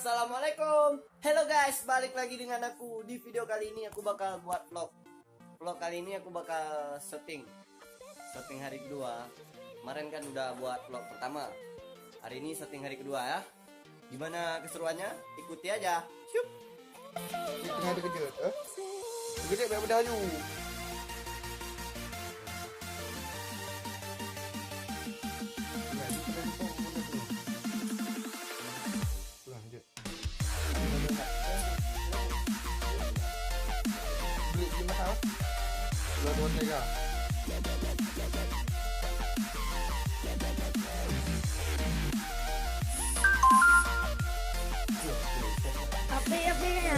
Assalamualaikum. Hello guys, balik lagi dengan aku. Di video kali ini aku bakal buat vlog. Vlog kali ini aku bakal syuting hari kedua. Kemarin kan udah buat vlog pertama. Hari ini syuting hari kedua ya. Gimana keseruannya? Ikuti aja. Syup. Kita ada kerja, Gede banyak benda hayu. Beli 5 tahun. 2 tahun lega. Apa-apanya?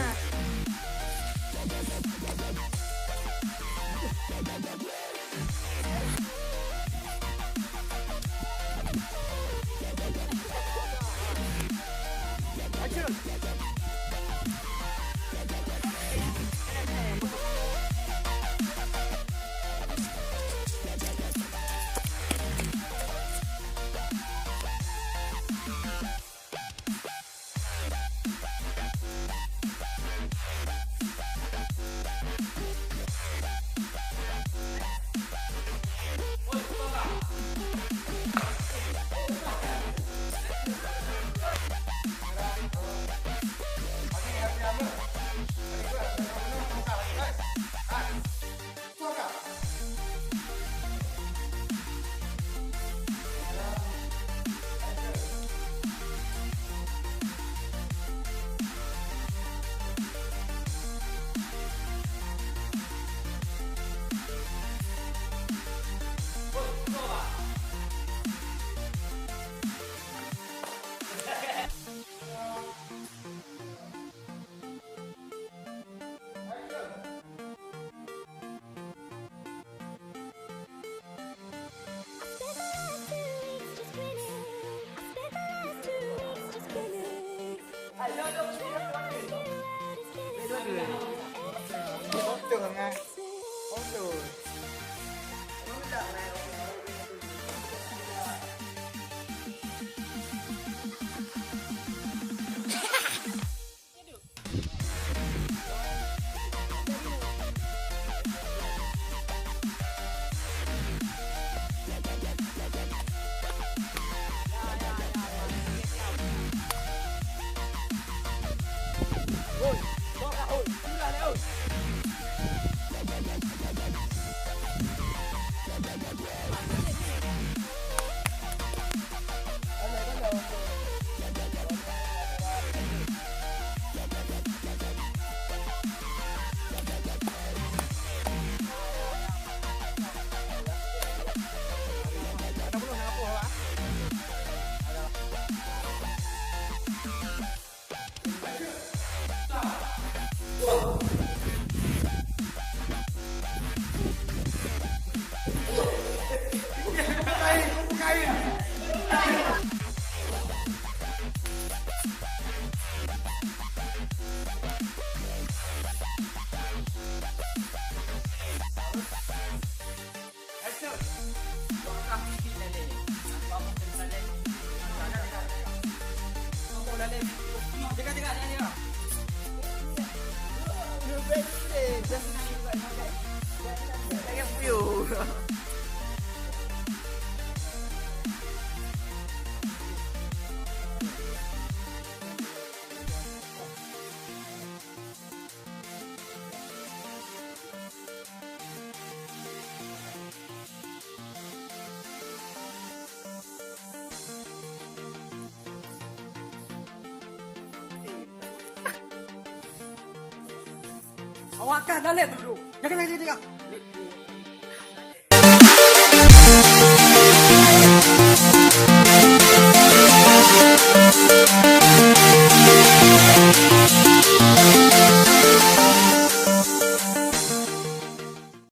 Awak kan dah lihat dulu. Jangan lagi dia.